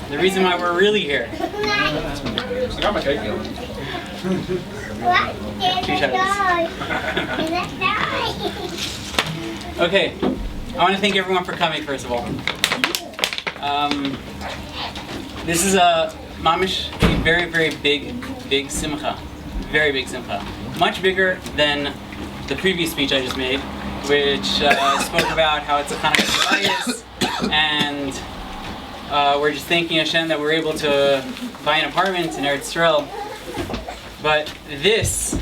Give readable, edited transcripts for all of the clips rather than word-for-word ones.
the reason why we're really here. I got my cake. Okay, I want to thank everyone for coming, first of all. This is a mamish, a very, very big simcha. Very big simcha. Much bigger than the previous speech I just made, which spoke about how it's a Hanukkah bias, and we're just thanking Hashem that we're able to buy an apartment in Eretz Yisrael. But this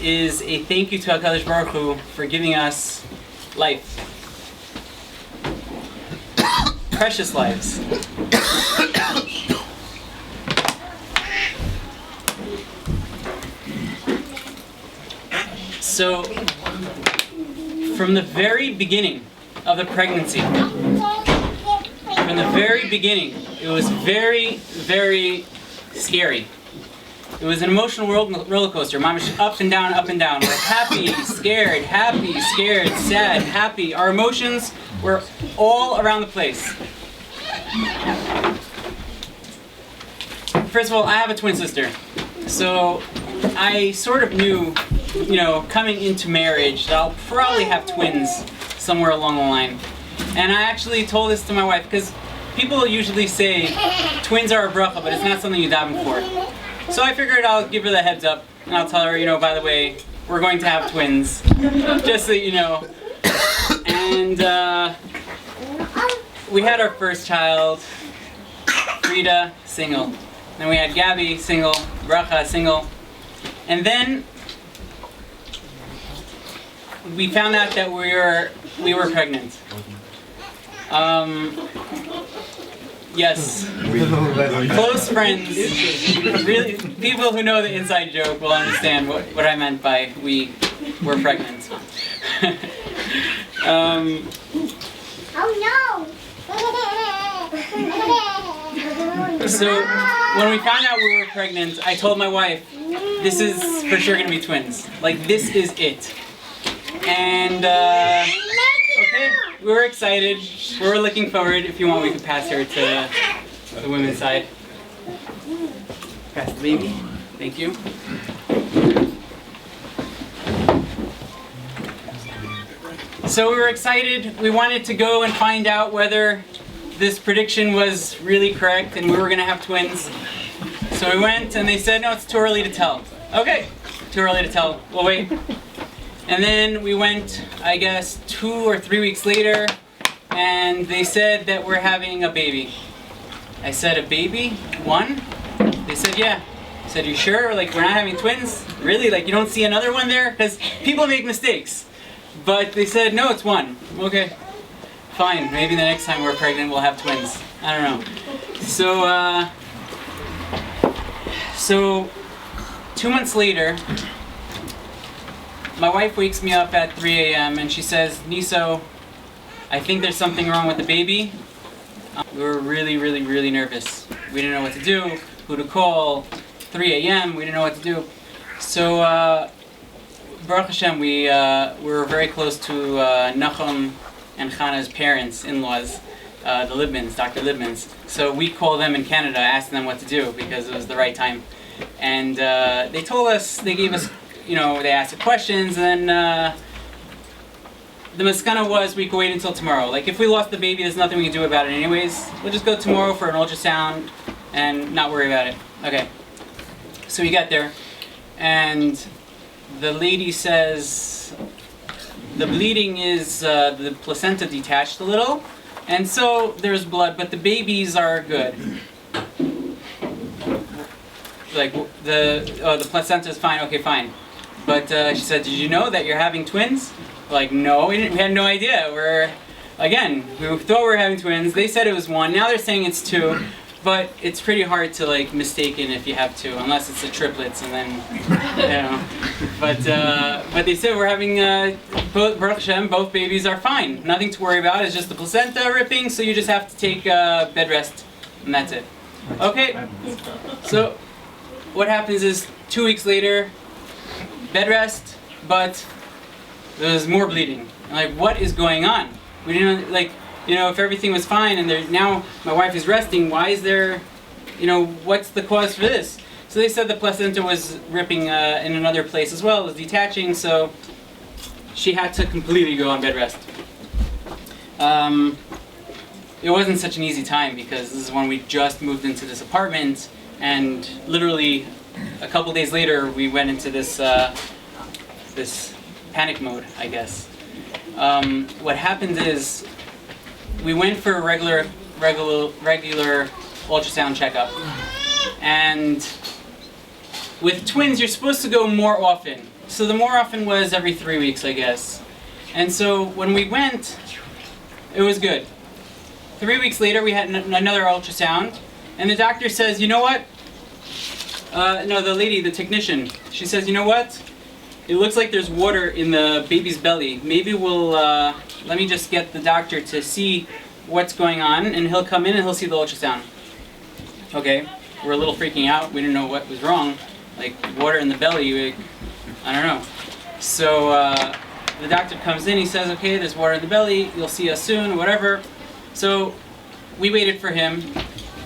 is a thank you to HaKadosh Baruch Hu for giving us life. Precious lives. So, from the very beginning of the pregnancy, from the very beginning, it was very, very scary. It was an emotional roller coaster. Mamish up and down, up and down. We're happy, scared, sad, happy. Our emotions were all around the place. First of all, I have a twin sister. So I sort of knew, coming into marriage, that I'll probably have twins somewhere along the line. And I actually told this to my wife, because people usually say twins are a bracha, but it's not something you daven for. So I figured I'll give her the heads up, and I'll tell her, by the way, we're going to have twins, just so you know. And we had our first child, Frida, single. Then we had Gabby, single, Bracha, single. And then we found out that we were pregnant. Yes, close friends, really, people who know the inside joke will understand what I meant by we were pregnant. So when we found out we were pregnant, I told my wife, this is for sure going to be twins. Like, this is it. And okay, we were excited. We were looking forward. If you want, we could pass her to the women's side. Pass the baby. Thank you. So we were excited. We wanted to go and find out whether this prediction was really correct and we were going to have twins. So we went and they said, no, it's too early to tell. Okay, too early to tell. We'll wait. And then we went, I guess, 2 or 3 weeks later, and they said that we're having a baby. I said, a baby? One? They said, yeah. I said, you sure? Like, we're not having twins? Really? Like, you don't see another one there? Because people make mistakes. But they said, no, it's one. Okay. Fine. Maybe the next time we're pregnant, we'll have twins. I don't know. So 2 months later, my wife wakes me up at 3 a.m. and she says, Niso, I think there's something wrong with the baby. We were really, really, really nervous. We didn't know what to do, who to call. 3 a.m., we didn't know what to do. So, Baruch Hashem, we were very close to Nachum and Chana's parents, in-laws, the Libmans, Dr. Libmans. So we called them in Canada, asking them what to do because it was the right time. And they told us, they gave us, they asked questions, and then the maskana was we could wait until tomorrow. Like, if we lost the baby, there's nothing we can do about it anyways. We'll just go tomorrow for an ultrasound and not worry about it. Okay. So we got there, and the lady says the bleeding is the placenta detached a little, and so there's blood, but the babies are good. Like, the placenta is fine. Okay, fine. But she said, did you know that you're having twins? Like, no, we had no idea. We thought we were having twins. They said it was one. Now they're saying it's two. But it's pretty hard to, like, mistaken if you have two, unless it's the triplets, and then, But they said we're having, Baruch Hashem, both babies are fine. Nothing to worry about. It's just the placenta ripping, so you just have to take bed rest, and that's it. Okay, so what happens is 2 weeks later, bed rest, but there's more bleeding. I'm like, what is going on? We didn't, like, if everything was fine and now my wife is resting, why is there, what's the cause for this? So they said the placenta was ripping in another place as well, it was detaching, so she had to completely go on bed rest. It wasn't such an easy time because this is when we just moved into this apartment, and literally a couple days later we went into this this panic mode, I guess. What happened is we went for a regular ultrasound checkup, and with twins you're supposed to go more often. So the more often was every 3 weeks, I guess. And so when we went, it was good. 3 weeks later we had another ultrasound, and the doctor says, you know what? No, the lady, the technician, she says, you know what? It looks like there's water in the baby's belly. Maybe we'll, let me just get the doctor to see what's going on, and he'll come in and he'll see the ultrasound. Okay, we're a little freaking out. We didn't know what was wrong. Like, water in the belly, I don't know. So the doctor comes in, he says, okay, there's water in the belly, you'll see us soon, whatever. So we waited for him,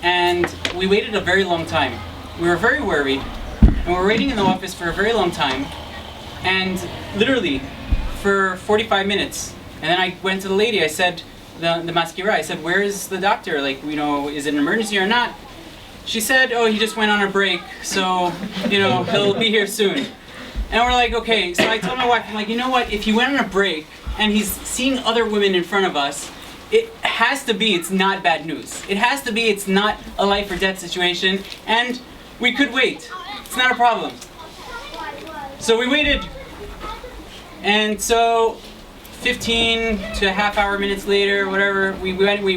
and we waited a very long time. We were very worried, and we were waiting in the office for a very long time, and literally for 45 minutes. And then I went to the lady, I said, the maskira, I said, where is the doctor? Like, is it an emergency or not? She said, oh, he just went on a break, so, he'll be here soon. And we're like, okay. So I told my wife, I'm like, you know what, if he went on a break, and he's seeing other women in front of us, it has to be it's not bad news. It has to be it's not a life or death situation, and we could wait. It's not a problem. So we waited, and so 15 to a half hour minutes later, whatever, we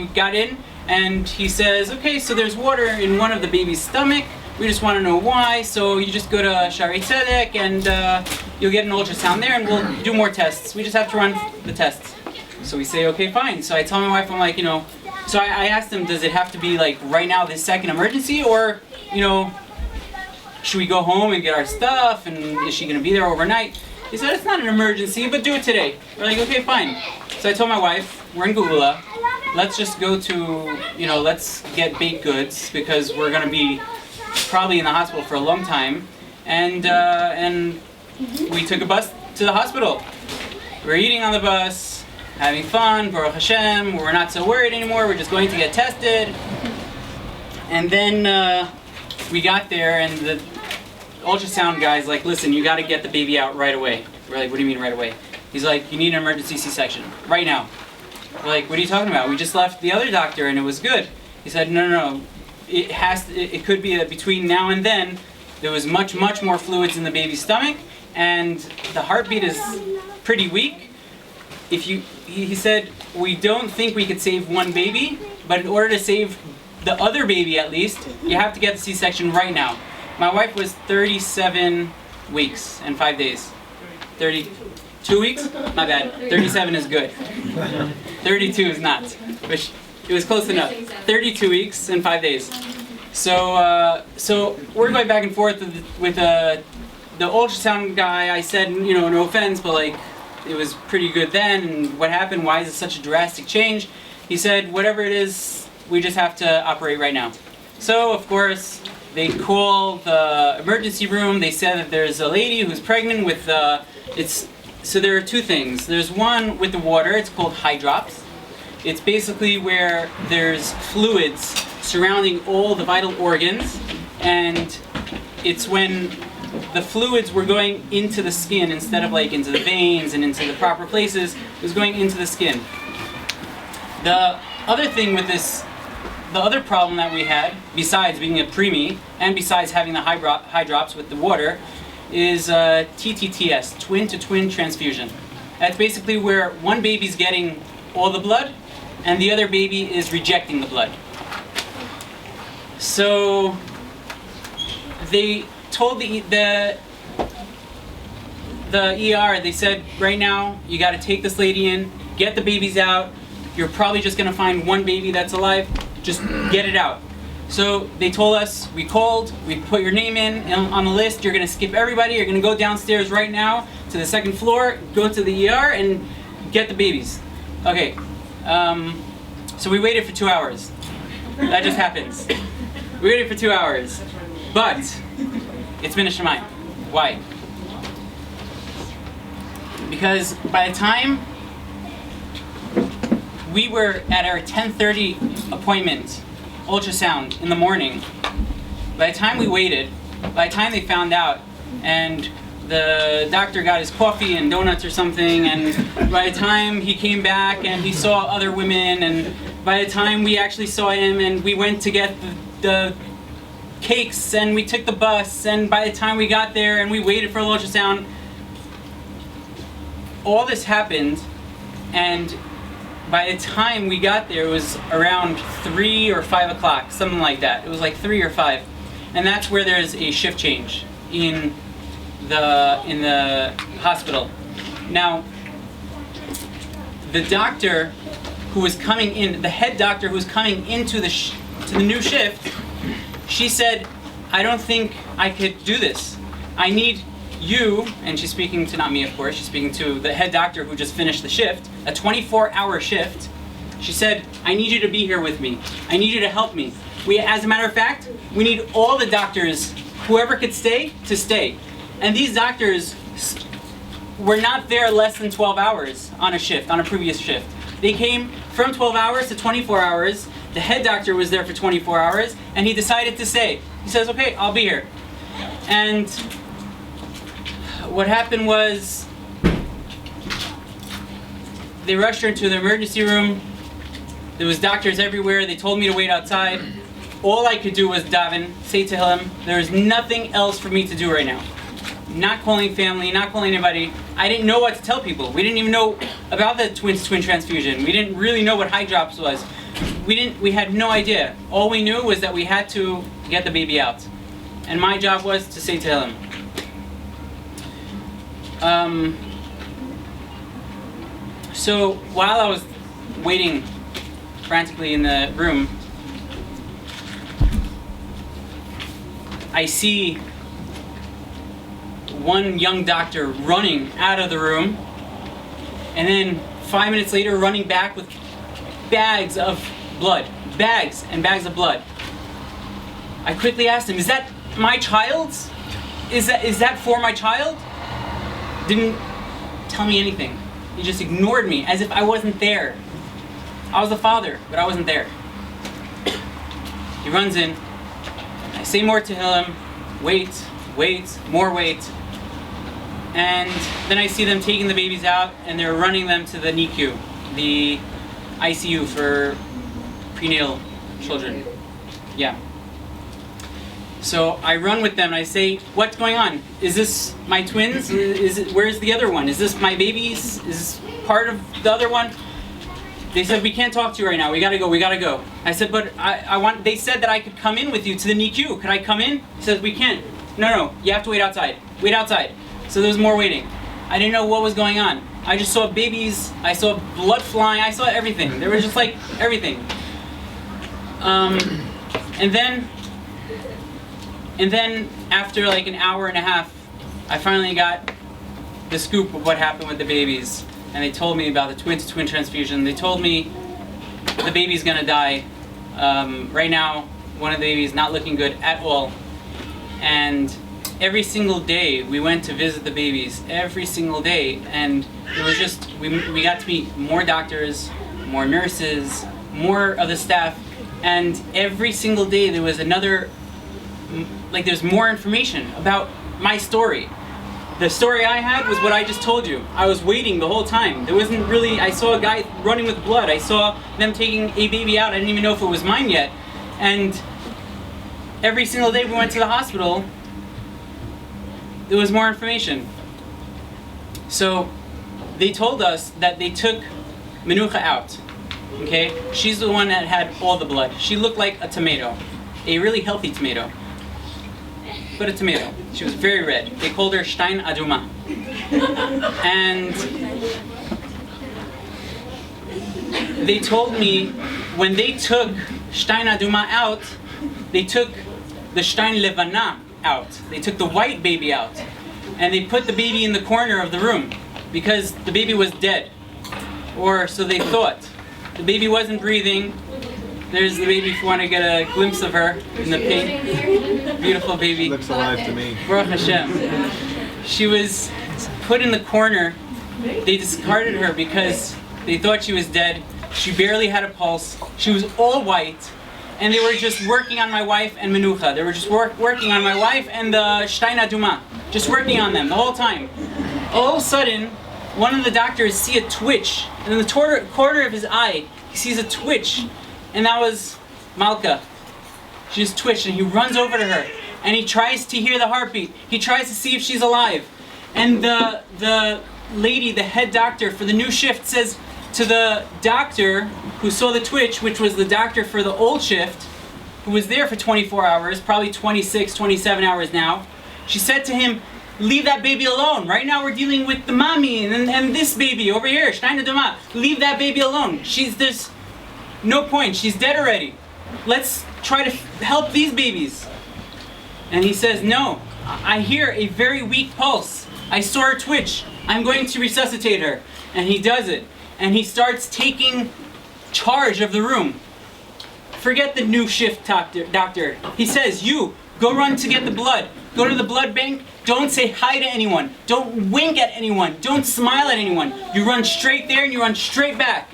got in, and he says, okay, so there's water in one of the baby's stomach. We just want to know why, so you just go to Shaarei Tzedek, and you'll get an ultrasound there, and we'll do more tests. We just have to run the tests. So we say, okay, fine. So I tell my wife, I'm like, so I asked him, does it have to be like right now, this second emergency, or, should we go home and get our stuff, and is she going to be there overnight? He said, it's not an emergency, but do it today. We're like, okay, fine. So I told my wife, we're in Geula, let's just go to, let's get baked goods, because we're going to be probably in the hospital for a long time, and we took a bus to the hospital. We're eating on the bus, having fun, Baruch Hashem, we're not so worried anymore, we're just going to get tested. And then we got there, and the ultrasound guy's like, listen, you got to get the baby out right away. We're like, what do you mean right away? He's like, you need an emergency C-section, right now. We're like, what are you talking about? We just left the other doctor and it was good. He said, no. It could be that between now and then, there was much more fluids in the baby's stomach, and the heartbeat is pretty weak. He said, we don't think we could save one baby, but in order to save the other baby at least, you have to get the C-section right now. My wife was 37 weeks and 5 days. 32 weeks? My bad. 37 is good. 32 is not. Which, it was close enough. 32 weeks and 5 days. So we're going back and forth with the ultrasound guy. I said, no offense, but like, it was pretty good then, and what happened? Why is it such a drastic change? He said, whatever it is, we just have to operate right now. So, of course, they call the emergency room. They said that there's a lady who's pregnant with, so there are two things. There's one with the water, it's called hydrops. It's basically where there's fluids surrounding all the vital organs, and it's when the fluids were going into the skin instead of like into the veins and into the proper places. It was going into the skin. The other thing with this, the other problem that we had, besides being a preemie and besides having the hydrops with the water, is TTTS, twin-to-twin transfusion. That's basically where one baby's getting all the blood and the other baby is rejecting the blood. So they told the ER, they said, right now, you got to take this lady in, get the babies out. You're probably just going to find one baby that's alive. Just get it out. So they told us, we called, we put your name in on the list. You're going to skip everybody. You're going to go downstairs right now to the second floor, go to the ER, and get the babies. Okay. So we waited for 2 hours. That just happens. We waited for 2 hours. But it's been a shemayim. Why? Because by the time we were at our 10:30 appointment, ultrasound in the morning, by the time we waited, by the time they found out, and the doctor got his coffee and donuts or something, and by the time he came back and he saw other women, and by the time we actually saw him and we went to get the cakes and we took the bus, and by the time we got there and we waited for the ultrasound, all this happened, and by the time we got there, it was around 3 or 5 o'clock, something like that. It was like 3 or 5. And that's where there's a shift change in the hospital. Now, the doctor who was coming in, the head doctor who was coming into to the new shift, she said, I don't think I could do this. I need you, and she's speaking to, not me of course, she's speaking to the head doctor who just finished the shift, a 24-hour shift. She said, I need you to be here with me. I need you to help me. As a matter of fact, we need all the doctors, whoever could stay, to stay. And these doctors were not there less than 12 hours on a shift, on a previous shift. They came from 12 hours to 24 hours. The head doctor was there for 24 hours, and he decided to stay. He says, okay, I'll be here. And what happened was, they rushed her into the emergency room. There was doctors everywhere. They told me to wait outside. All I could do was daven, say Tehillim. There was nothing else for me to do right now. Not calling family, not calling anybody. I didn't know what to tell people. We didn't even know about the twin transfusion. We didn't really know what high drops was. We had no idea. All we knew was that we had to get the baby out. And my job was to say Tehillim. So while I was waiting frantically in the room, I see one young doctor running out of the room, and then 5 minutes later running back with bags of blood. Bags and bags of blood. I quickly asked him, is that my child's? Is that for my child? Didn't tell me anything. He just ignored me as if I wasn't there. I was the father, but I wasn't there. He runs in. I say more Tehillim, wait, more wait. And then I see them taking the babies out, and they're running them to the NICU, the ICU for prenatal children. Yeah. So I run with them and I say, what's going on? Is this my twins? Where's the other one? Is this my babies? Is this part of the other one? They said, we can't talk to you right now. We gotta go. I said, but they said that I could come in with you to the NICU. Could I come in? He says, we can't. No, you have to wait outside. Wait outside. So there was more waiting. I didn't know what was going on. I just saw babies. I saw blood flying. I saw everything. There was just like everything. And then after like an hour and a half, I finally got the scoop of what happened with the babies. And they told me about the twin-to-twin transfusion. They told me the baby's gonna die. Right now, one of the babies not looking good at all. And every single day we went to visit the babies, every single day. And it was just, we got to meet more doctors, more nurses, more of the staff. And every single day there was there's more information about my story. The story I had was what I just told you. I was waiting the whole time. There wasn't really, I saw a guy running with blood. I saw them taking a baby out. I didn't even know if it was mine yet. And every single day we went to the hospital, there was more information. So they told us that they took Menucha out. Okay? She's the one that had all the blood. She looked like a tomato. A really healthy tomato. But a tomato. She was very red. They called her Stein Aduma. And they told me when they took Stein Aduma out, they took the Stein Levana out. They took the white baby out. And they put the baby in the corner of the room because the baby was dead. Or so they thought. The baby wasn't breathing. There's the baby if you want to get a glimpse of her in the pink. Beautiful baby. Looks alive to me. Baruch Hashem. She was put in the corner. They discarded her because they thought she was dead. She barely had a pulse. She was all white. And they were just working on my wife and Menucha. They were just working on my wife and the Stein just working on them the whole time. All of a sudden, one of the doctors see a twitch. And in the corner of his eye, he sees a twitch. And that was Malka. She just twitched and he runs over to her. And he tries to hear the heartbeat. He tries to see if she's alive. And the lady, the head doctor for the new shift, says to the doctor who saw the twitch, which was the doctor for the old shift, who was there for 24 hours, probably 26, 27 hours now, she said to him, leave that baby alone. Right now we're dealing with the mommy and this baby over here, Stein Duma. Leave that baby alone. There's no point. She's dead already. Let's try to help these babies. And he says, no, I hear a very weak pulse. I saw her twitch. I'm going to resuscitate her. And he does it. And he starts taking charge of the room. Forget the new shift doctor. He says, you, go run to get the blood. Go to the blood bank. Don't say hi to anyone. Don't wink at anyone. Don't smile at anyone. You run straight there and you run straight back.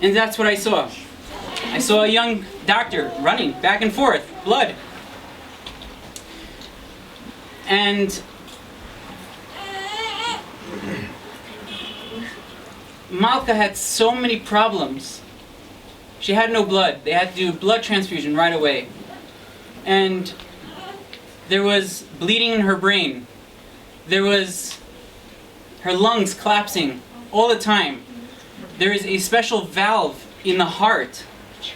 And that's what I saw. I saw a young doctor running back and forth, blood. And Malka had so many problems. She had no blood. They had to do blood transfusion right away. And there was bleeding in her brain. There was her lungs collapsing all the time. There is a special valve in the heart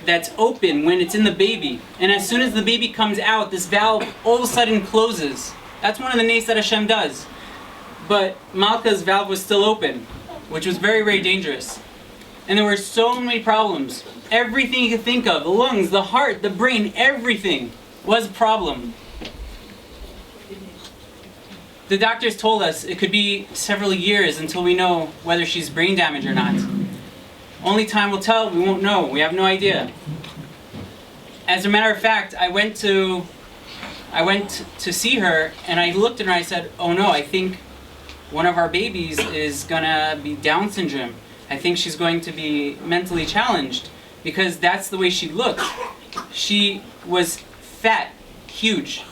that's open when it's in the baby. And as soon as the baby comes out, this valve all of a sudden closes. That's one of the nays that Hashem does. But Malka's valve was still open, which was very, very dangerous. And there were so many problems. Everything you could think of, the lungs, the heart, the brain, everything was a problem. The doctors told us it could be several years until we know whether she's brain damaged or not. Only time will tell, we won't know, we have no idea. As a matter of fact, I went to see her and I looked at her and I said, oh no, I think one of our babies is gonna be Down syndrome. I think she's going to be mentally challenged because that's the way she looked. She was fat, huge.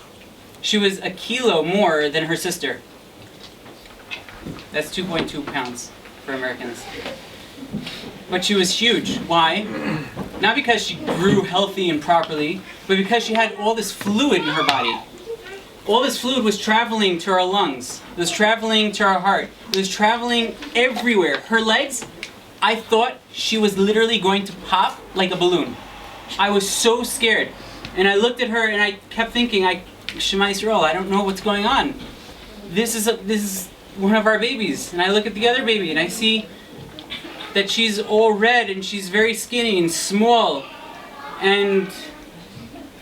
She was a kilo more than her sister. That's 2.2 pounds for Americans. But she was huge. Why? Not because she grew healthy and properly, but because she had all this fluid in her body. All this fluid was traveling to her lungs. It was traveling to her heart. It was traveling everywhere. Her legs, I thought she was literally going to pop like a balloon. I was so scared. And I looked at her and I kept thinking, Shema Yisrael, I don't know what's going on. This is one of our babies. And I look at the other baby and I see that she's all red and she's very skinny and small. And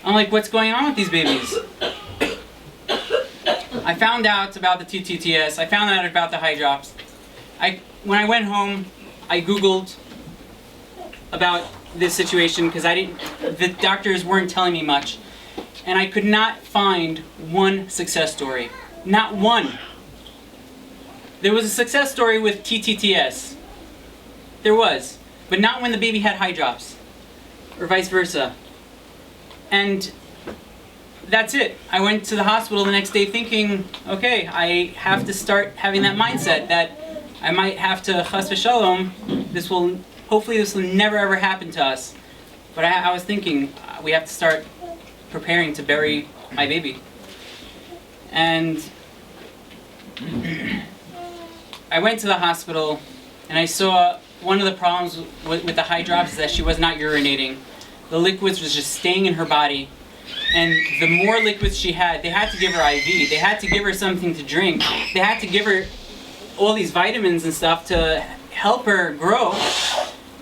I'm like, what's going on with these babies? I found out about the TTTS. I found out about the high drops. When I went home, I Googled about this situation because the doctors weren't telling me much. And I could not find one success story. Not one. There was a success story with TTTS. There was. But not when the baby had high drops. Or vice versa. And that's it. I went to the hospital the next day thinking, okay, I have to start having that mindset that I might have to, chas v'shalom, hopefully this will never ever happen to us. But I was thinking, we have to start preparing to bury my baby. And I went to the hospital and I saw one of the problems with the high drops is that she was not urinating. The liquids was just staying in her body. And the more liquids she had, they had to give her IV. They had to give her something to drink. They had to give her all these vitamins and stuff to help her grow.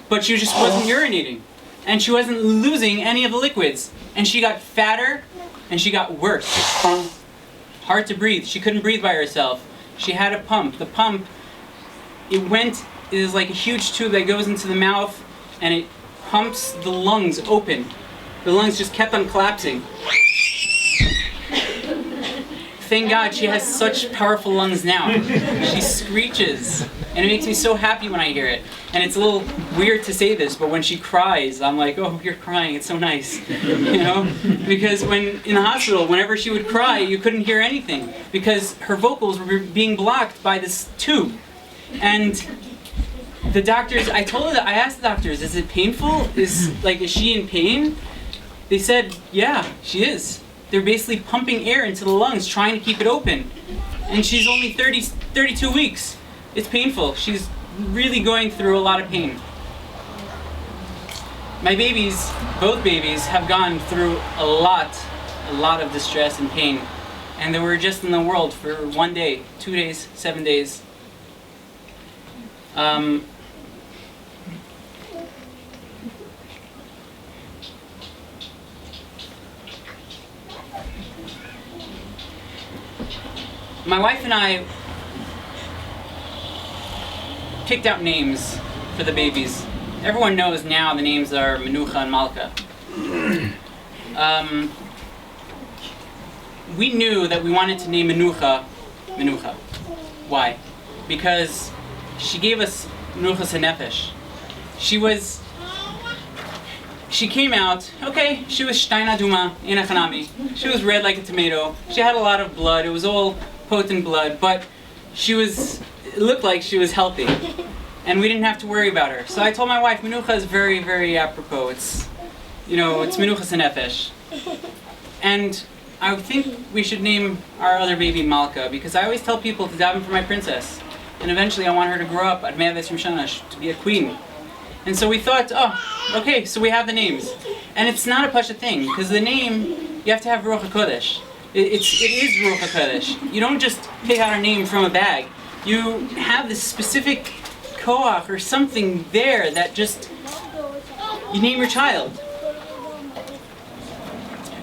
But she just wasn't urinating. And she wasn't losing any of the liquids. And she got fatter and she got worse. Hard to breathe. She couldn't breathe by herself. She had a pump. The pump, it is like a huge tube that goes into the mouth and it pumps the lungs open. The lungs just kept on collapsing. Thank God she has such powerful lungs now. She screeches, and it makes me so happy when I hear it. And it's a little weird to say this, but when she cries, I'm like, oh, you're crying, it's so nice. You know? Because when in the hospital, whenever she would cry, you couldn't hear anything because her vocals were being blocked by this tube. And the doctors, I asked the doctors, is it painful? Is she in pain? They said, yeah, she is. They're basically pumping air into the lungs, trying to keep it open. And she's only 32 weeks. It's painful. She's really going through a lot of pain. My babies, both babies, have gone through a lot of distress and pain. And they were just in the world for 1 day, 2 days, 7 days. My wife and I picked out names for the babies. Everyone knows now the names are Menucha and Malka. We knew that we wanted to name Menucha. Why? Because she gave us Menuchas HaNefesh. She came out, okay, she was Stein Aduma in a Hanami. She was red like a tomato. She had a lot of blood. It was all potent blood, but it looked like she was healthy. And we didn't have to worry about her. So I told my wife, Menucha is very, very apropos. It's Menuchas HaNefesh. And I think we should name our other baby Malka, because I always tell people to daven for my princess. And eventually I want her to grow up at Me'aves Mishanash, to be a queen. And so we thought, oh, okay, so we have the names. And it's not a pasha thing, because the name, you have to have Ruach HaKodesh. It is Ruach HaKodesh. You don't just pick out a name from a bag. You have this specific koach or something there that just, you name your child.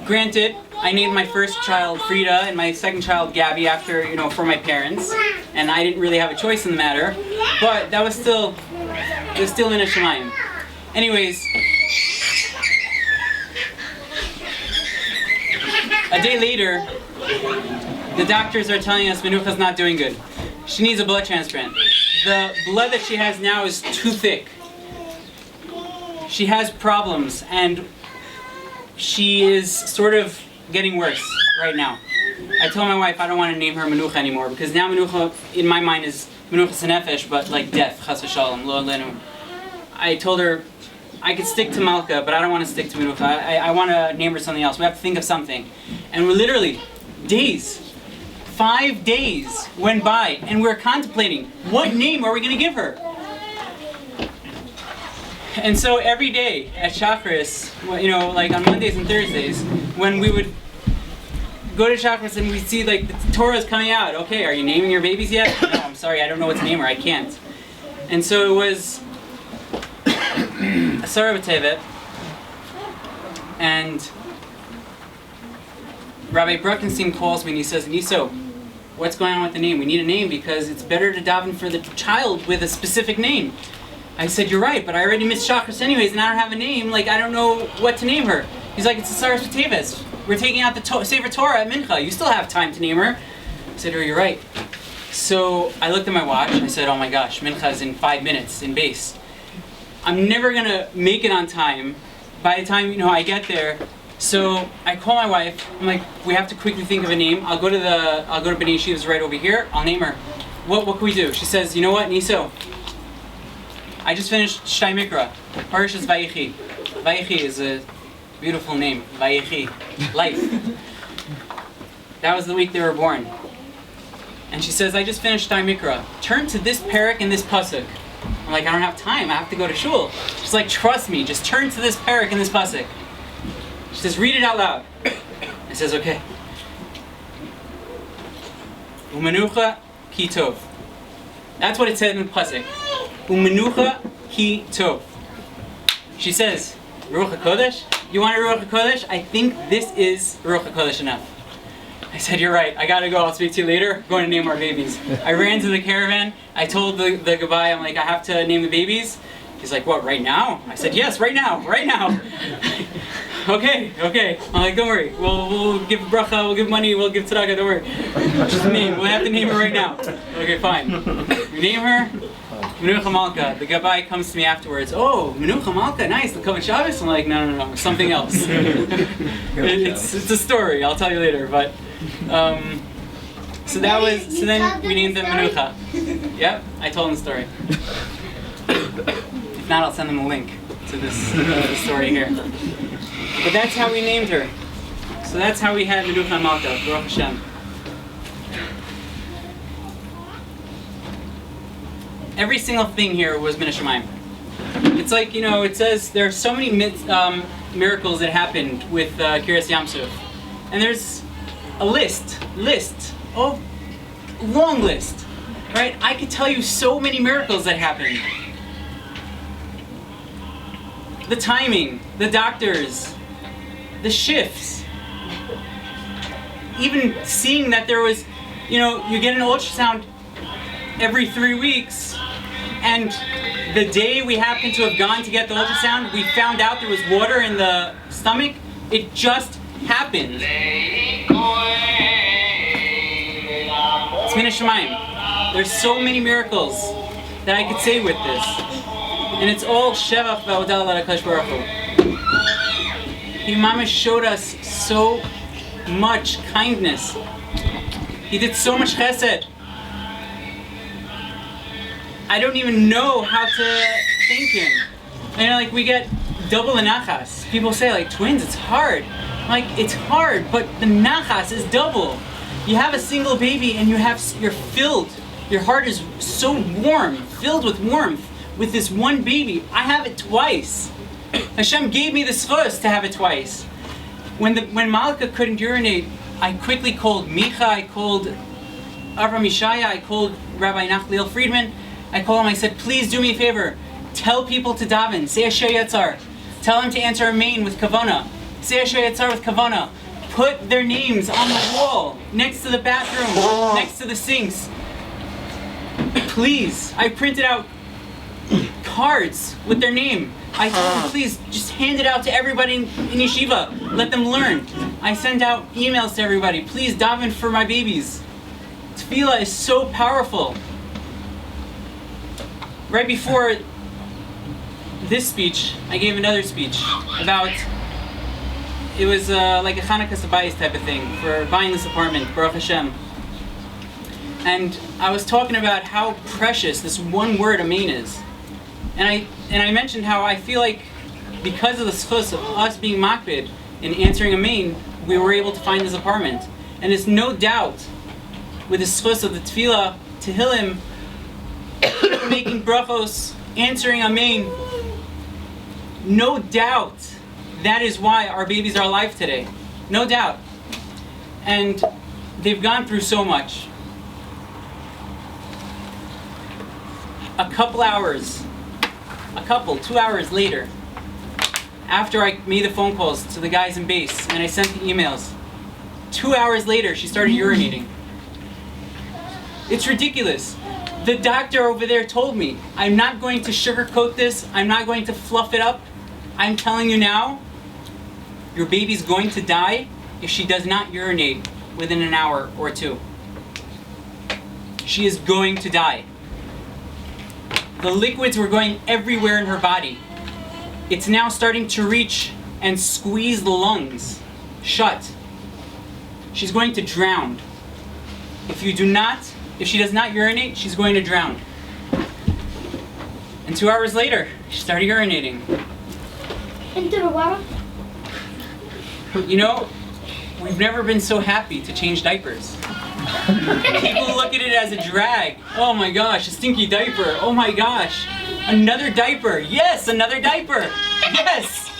Granted, I named my first child Frida and my second child Gabby after, for my parents. And I didn't really have a choice in the matter. But that was still in a Shemayim. Anyways, a day later, the doctors are telling us Menucha's not doing good. She needs a blood transplant. The blood that she has now is too thick. She has problems, and she is sort of getting worse right now. I told my wife I don't want to name her Menucha anymore, because now Menucha, in my mind, is Menuchas HaNefesh, but like death, chas v'shalom, lo alenu. I told her I could stick to Malka, but I don't want to stick to Menucha. I want to name her something else. We have to think of something. And we're literally, 5 days went by, and we're contemplating, what name are we going to give her? And so every day at Shacharis, like on Mondays and Thursdays, when we would go to Shacharis and we'd see like the Torah's coming out. Okay, are you naming your babies yet? No, I'm sorry, I don't know what to name her. I can't. And so it was Asara B'Tevet, and Rabbi Bruckenstein calls me and he says, Niso, what's going on with the name? We need a name because it's better to daven for the child with a specific name. I said, you're right, but I already missed Shacharis anyways, and I don't have a name. Like, I don't know what to name her. He's like, it's Asara B'Tevet. We're taking out the Sefer Torah at Mincha. You still have time to name her. I said, oh, you're right. So I looked at my watch. I said, oh my gosh, Mincha is in 5 minutes in base. I'm never going to make it on time by the time, I get there. So I call my wife. I'm like, we have to quickly think of a name. I'll go to B'nai Yeshiv's right over here. I'll name her. What can we do? She says, you know what, Niso? I just finished Shtei Mikra. Parashas Vayechi. Vayechi is a beautiful name. Vayechi. Life. That was the week they were born. And she says, I just finished Shtei Mikra. Turn to this parak and this pasuk. I'm like, I don't have time. I have to go to shul. She's like, trust me. Just turn to this parak and this pasuk. She says, read it out loud. I says, okay. Umenucha ki tov. That's what it said in the pasuk. Umenucha ki tov. She says, Ruach HaKodesh? You want a Ruach HaKodesh? I think this is Ruach HaKodesh enough. I said, you're right, I gotta go, I'll speak to you later. I'm going to name our babies. I ran to the caravan, I told the goodbye, I'm like, I have to name the babies. He's like, what, right now? I said, yes, right now. Okay. I'm like, don't worry, we'll give bracha, we'll give money, we'll give tzedakah, don't worry. Just name, we'll have to name her right now. Okay, fine. We name her Menucha Malka. The gabbai comes to me afterwards, oh, Menucha Malka, nice, the Kavod Shabbos? I'm like, no, something else. It's a story, I'll tell you later, but, so then we named them Menucha. Yep, I told him the story. If not, I'll send them a link to this story here. But that's how we named her. So that's how we had Menucha and Malka, Baruch Hashem. Every single thing here was Min Hashemayim. It's like, it says there are so many miracles that happened with Kiryas Yamsuf. And there's a list, long list, right? I could tell you so many miracles that happened. The timing, the doctors, the shifts. Even seeing that there was, you get an ultrasound every 3 weeks, and the day we happened to have gone to get the ultrasound, we found out there was water in the stomach. It just happened. It's Min Hashemayim. There's so many miracles that I could say with this. And it's all Shevach v'Hoda'ah l'Hakadosh Baruch Hu. He mamash showed us so much kindness. He did so much chesed. I don't even know how to thank him. We get double the nachas. People say, twins, it's hard. It's hard, but the nachas is double. You have a single baby and you're filled. Your heart is so warm, filled with warmth. With this one baby, I have it twice. Hashem gave me the schus to have it twice. When Malka couldn't urinate, I quickly called Micha, I called Avram Yishaya, I called Rabbi Nachliel Friedman. I called him, I said, please do me a favor. Tell people to daven. Say Asher Yatzar. Tell them to answer Amen with Kavana. Say Asher Yatzar with Kavana. Put their names on the wall, next to the bathroom, next to the sinks. Please, I printed out cards with their name. I told them, please, just hand it out to everybody in yeshiva. Let them learn. I sent out emails to everybody. Please daven for my babies. Tefillah is so powerful. Right before this speech, I gave another speech about, it was like a Hanukkah Sabayis type of thing for buying this apartment, Baruch Hashem. And I was talking about how precious this one word Amen is. And I mentioned how I feel like because of the schus of us being makbid and answering Amen, we were able to find this apartment. And it's no doubt with the schus of the tefillah, tehillim, making brachos, answering Amen, no doubt that is why our babies are alive today. No doubt. And they've gone through so much. A couple, 2 hours later, after I made the phone calls to the guys in base and I sent the emails, 2 hours later she started urinating. It's ridiculous. The doctor over there told me, I'm not going to sugarcoat this, I'm not going to fluff it up. I'm telling you now, your baby's going to die if she does not urinate within an hour or two. She is going to die. The liquids were going everywhere in her body. It's now starting to reach and squeeze the lungs shut. She's going to drown. If she does not urinate, she's going to drown. And 2 hours later, she started urinating. Into the water? We've never been so happy to change diapers. People look at it as a drag. Oh my gosh, a stinky diaper. Oh my gosh, another diaper. Yes, another diaper. Yes.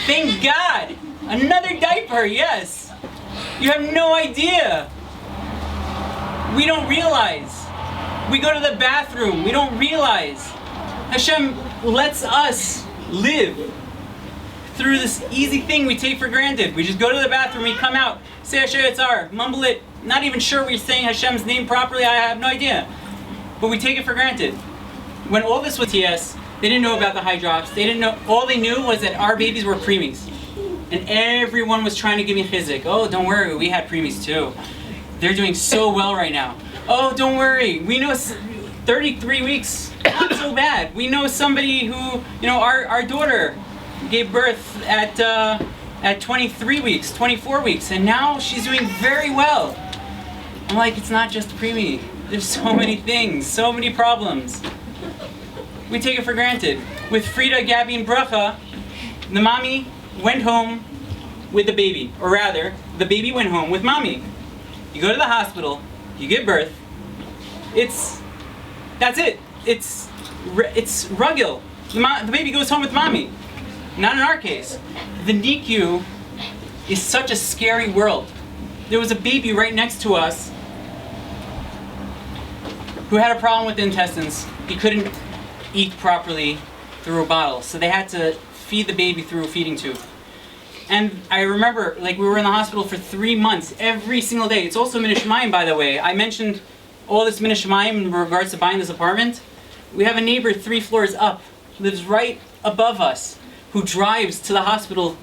Thank God. Another diaper, yes. You have no idea. We don't realize. We go to the bathroom. We don't realize. Hashem lets us live through this easy thing we take for granted. We just go to the bathroom, we come out, say Asher Yitzhar, mumble it, not even sure we're saying Hashem's name properly, I have no idea. But we take it for granted. When all this was TS, they didn't know about the high drops. They didn't know, all they knew was that our babies were preemies. And everyone was trying to give me chizuk. Oh, don't worry, we had preemies too. They're doing so well right now. Oh, don't worry, we know 33 weeks, not so bad. We know somebody who, our daughter gave birth at 23 weeks, 24 weeks, and now she's doing very well. I'm like, it's not just preemie. There's so many things, so many problems. We take it for granted. With Frida, Gabby, and Bracha, the mommy went home with the baby. Or rather, the baby went home with mommy. You go to the hospital, you give birth. That's it. It's rugil. The baby goes home with mommy. Not in our case. The NICU is such a scary world. There was a baby right next to us who had a problem with the intestines. He couldn't eat properly through a bottle, so they had to feed the baby through a feeding tube. And I remember, we were in the hospital for 3 months, every single day. It's also Menucha, by the way. I mentioned all this Menucha in regards to buying this apartment. We have a neighbor 3 floors up, lives right above us, who drives to the hospital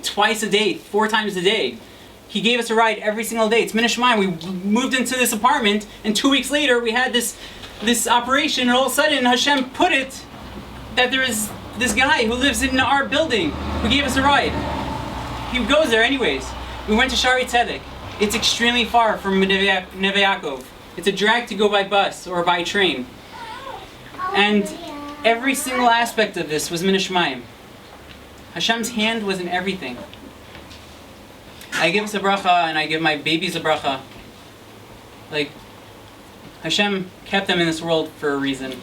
twice a day, 4 times a day. He gave us a ride every single day. It's Menucha. We moved into this apartment, and 2 weeks later we had this operation, and all of a sudden Hashem put it that there is this guy who lives in our building who gave us a ride. He goes there anyways. We went to Shari Tzedek. It's extremely far from Neve Yaakov. It's a drag to go by bus or by train. And every single aspect of this was Menucha. Hashem's hand was in everything. I give us a bracha and I give my babies a bracha. Hashem kept them in this world for a reason.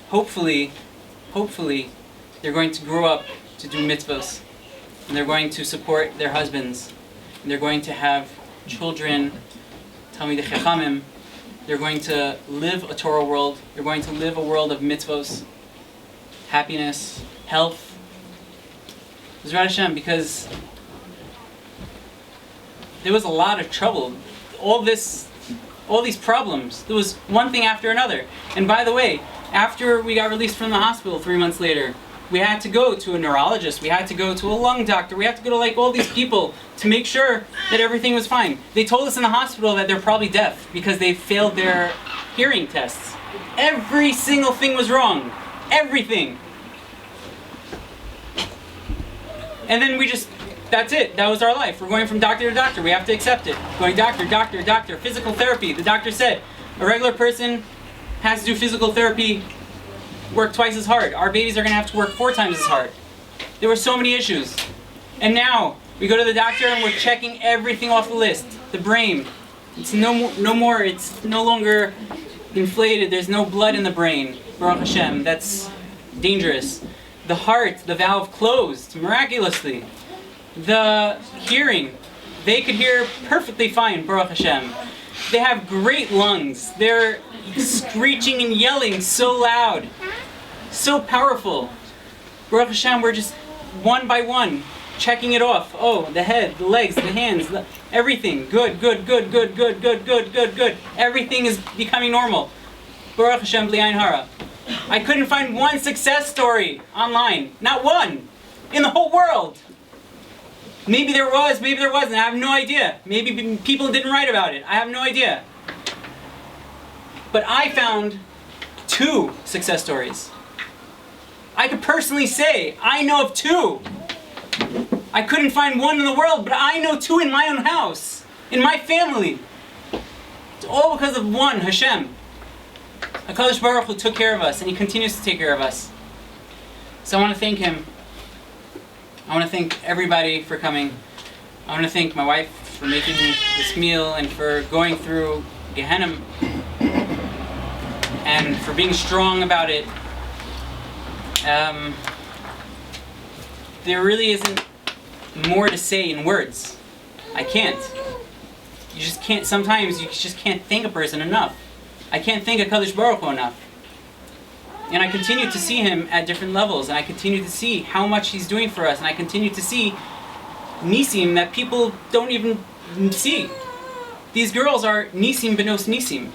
Hopefully, they're going to grow up to do mitzvahs. And they're going to support their husbands. And they're going to have children, Talmidei Chachamim. They're going to live a Torah world. They're going to live a world of mitzvahs, happiness, health. Zrat Hashem, because there was a lot of trouble. All these problems. There was one thing after another. And by the way, after we got released from the hospital 3 months later, we had to go to a neurologist, we had to go to a lung doctor, we had to go to all these people to make sure that everything was fine. They told us in the hospital that they're probably deaf because they failed their hearing tests. Every single thing was wrong. Everything. And then that's it. That was our life. We're going from doctor to doctor. We have to accept it. Going doctor. Physical therapy. The doctor said a regular person has to do physical therapy, work twice as hard. Our babies are going to have to work 4 times as hard. There were so many issues. And now we go to the doctor and we're checking everything off the list. The brain. It's no more. It's no longer inflated. There's no blood in the brain. Baruch Hashem. That's dangerous. The heart, the valve closed miraculously. The hearing, they could hear perfectly fine, Baruch Hashem. They have great lungs. They're screeching and yelling so loud, so powerful. Baruch Hashem, we're just one by one checking it off. Oh, the head, the legs, the hands, everything. Good. Everything is becoming normal. Baruch Hashem, bli ayin hara. I couldn't find one success story online. Not one. In the whole world. Maybe there was, maybe there wasn't. I have no idea. Maybe people didn't write about it. I have no idea. But I found 2 success stories. I could personally say, I know of 2. I couldn't find one in the world, but I know 2 in my own house. In my family. It's all because of one, Hashem. HaKadosh Baruch Hu took care of us, and He continues to take care of us. So I want to thank Him. I want to thank everybody for coming. I want to thank my wife for making this meal and for going through Gehenna and for being strong about it. There really isn't more to say in words. I can't. You just can't. Sometimes you just can't thank a person enough. I can't thank HaKadosh Baruch Hu enough. And I continue to see him at different levels, and I continue to see how much he's doing for us, and I continue to see nisim that people don't even see. These girls are nisim benos nisim.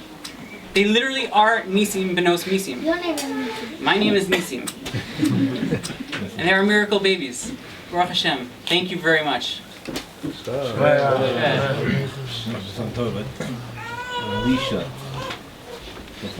They literally are nisim benos nisim. Your name is Menucha. My name is Nisim. And they are miracle babies. Baruch Hashem. Thank you very much. Alicia.